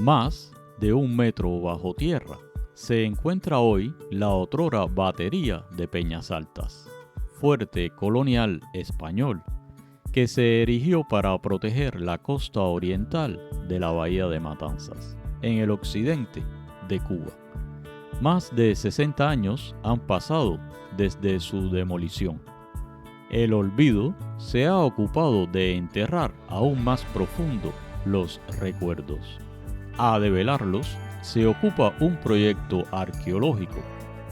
Más de 1 metro bajo tierra, se encuentra hoy la otrora batería de Peñas Altas, fuerte colonial español que se erigió para proteger la costa oriental de la bahía de Matanzas, en el occidente de Cuba. Más de 60 años han pasado desde su demolición. El olvido se ha ocupado de enterrar aún más profundo los recuerdos. A develarlos se ocupa un proyecto arqueológico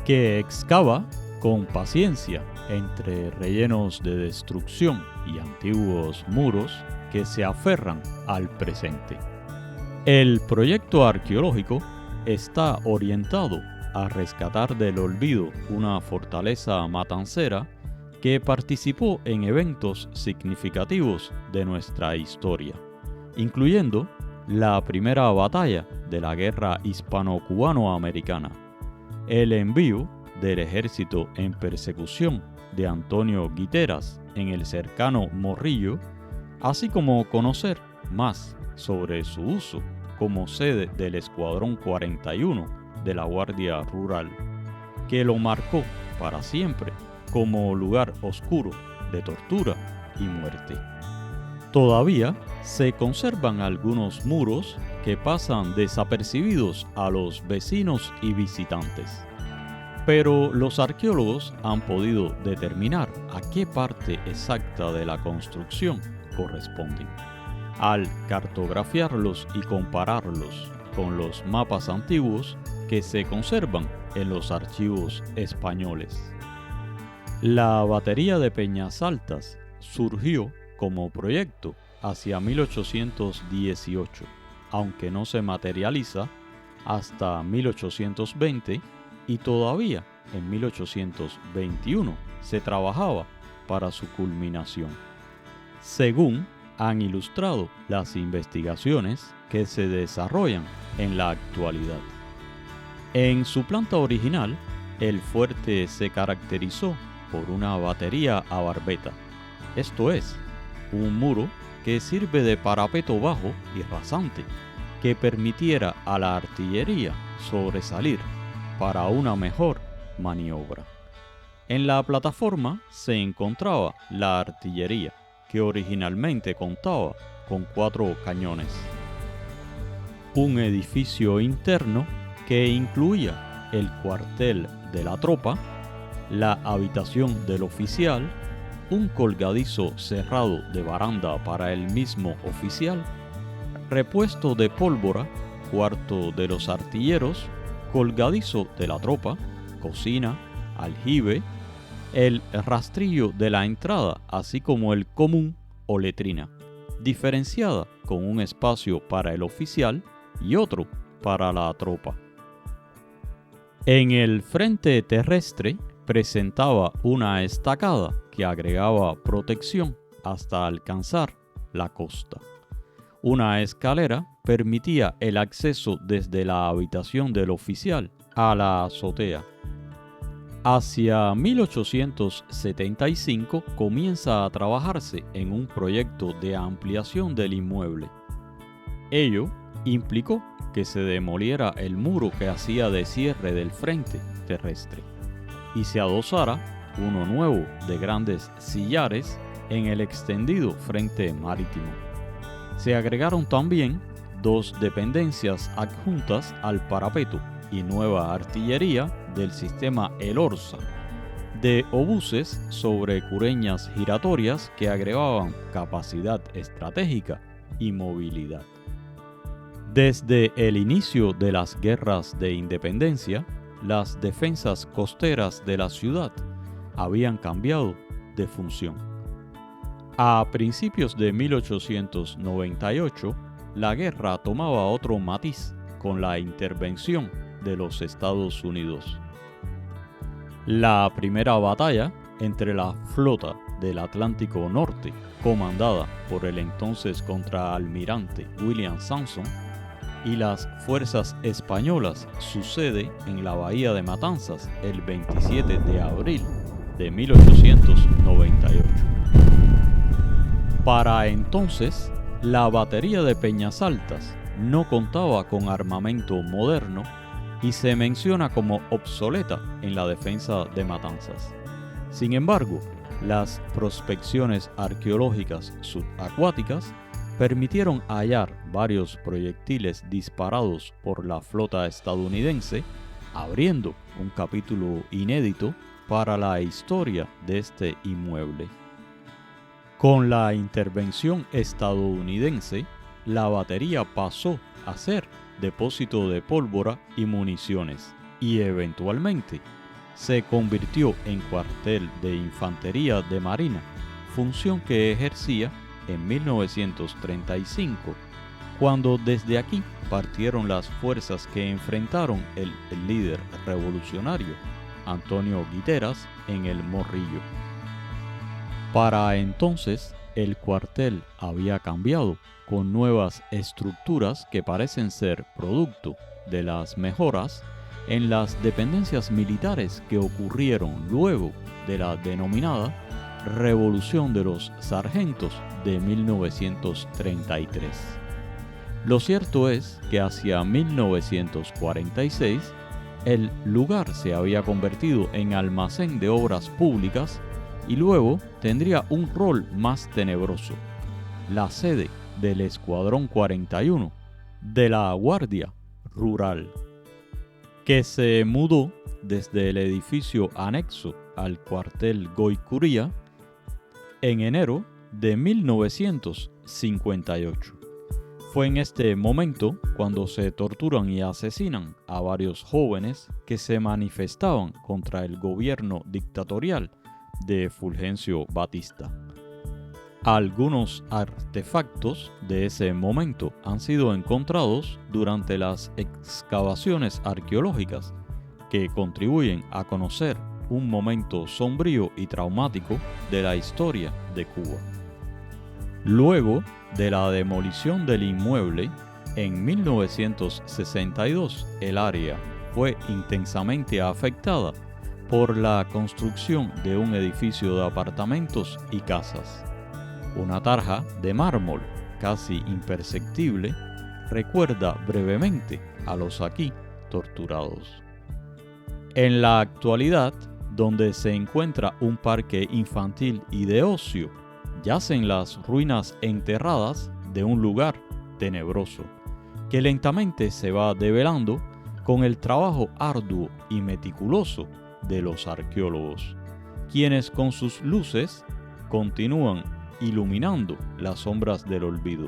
que excava con paciencia entre rellenos de destrucción y antiguos muros que se aferran al presente. El proyecto arqueológico está orientado a rescatar del olvido una fortaleza matancera que participó en eventos significativos de nuestra historia, incluyendo la primera batalla de la Guerra Hispano-Cubano-Americana, el envío del ejército en persecución de Antonio Guiteras en el cercano Morrillo, así como conocer más sobre su uso como sede del Escuadrón 41 de la Guardia Rural, que lo marcó para siempre como lugar oscuro de tortura y muerte. Todavía se conservan algunos muros que pasan desapercibidos a los vecinos y visitantes, pero los arqueólogos han podido determinar a qué parte exacta de la construcción corresponden, al cartografiarlos y compararlos con los mapas antiguos que se conservan en los archivos españoles. La batería de Peñas Altas surgió como proyecto hacia 1818, aunque no se materializa hasta 1820 y todavía en 1821 se trabajaba para su culminación, según han ilustrado las investigaciones que se desarrollan en la actualidad. En su planta original, el fuerte se caracterizó por una batería a barbeta, esto es, un muro que sirve de parapeto bajo y rasante que permitiera a la artillería sobresalir para una mejor maniobra. En la plataforma se encontraba la artillería, que originalmente contaba con 4 cañones. Un edificio interno que incluía el cuartel de la tropa, la habitación del oficial, un colgadizo cerrado de baranda para el mismo oficial, repuesto de pólvora, cuarto de los artilleros, colgadizo de la tropa, cocina, aljibe, el rastrillo de la entrada, así como el común o letrina, diferenciada con un espacio para el oficial y otro para la tropa. En el frente terrestre presentaba una estacada que agregaba protección hasta alcanzar la costa. Una escalera permitía el acceso desde la habitación del oficial a la azotea. Hacia 1875 comienza a trabajarse en un proyecto de ampliación del inmueble. Ello implicó que se demoliera el muro que hacía de cierre del frente terrestre y se adosara uno nuevo de grandes sillares en el extendido frente marítimo. Se agregaron también 2 dependencias adjuntas al parapeto y nueva artillería del sistema El Orza, de obuses sobre cureñas giratorias que agregaban capacidad estratégica y movilidad. Desde el inicio de las guerras de independencia, las defensas costeras de la ciudad habían cambiado de función. A principios de 1898, la guerra tomaba otro matiz con la intervención de los Estados Unidos. La primera batalla entre la flota del Atlántico Norte, comandada por el entonces contraalmirante William Sansom, y las fuerzas españolas sucede en la bahía de Matanzas el 27 de abril de 1898. Para entonces, la batería de Peñas Altas no contaba con armamento moderno y se menciona como obsoleta en la defensa de Matanzas. Sin embargo, las prospecciones arqueológicas subacuáticas permitieron hallar varios proyectiles disparados por la flota estadounidense, abriendo un capítulo inédito para la historia de este inmueble. Con la intervención estadounidense, la batería pasó a ser depósito de pólvora y municiones y eventualmente se convirtió en cuartel de infantería de marina, función que ejercía en 1935, cuando desde aquí partieron las fuerzas que enfrentaron el líder revolucionario Antonio Guiteras en el Morrillo. Para entonces, el cuartel había cambiado con nuevas estructuras que parecen ser producto de las mejoras en las dependencias militares que ocurrieron luego de la denominada Revolución de los Sargentos de 1933. Lo cierto es que hacia 1946 el lugar se había convertido en almacén de obras públicas y luego tendría un rol más tenebroso, la sede del Escuadrón 41 de la Guardia Rural, que se mudó desde el edificio anexo al cuartel Goicuría en enero de 1958. Fue en este momento cuando se torturan y asesinan a varios jóvenes que se manifestaban contra el gobierno dictatorial de Fulgencio Batista. Algunos artefactos de ese momento han sido encontrados durante las excavaciones arqueológicas que contribuyen a conocer un momento sombrío y traumático de la historia de Cuba. Luego de la demolición del inmueble, en 1962 el área fue intensamente afectada por la construcción de un edificio de apartamentos y casas. Una tarja de mármol casi imperceptible recuerda brevemente a los aquí torturados. En la actualidad, donde se encuentra un parque infantil y de ocio, yacen las ruinas enterradas de un lugar tenebroso, que lentamente se va develando con el trabajo arduo y meticuloso de los arqueólogos, quienes con sus luces continúan iluminando las sombras del olvido.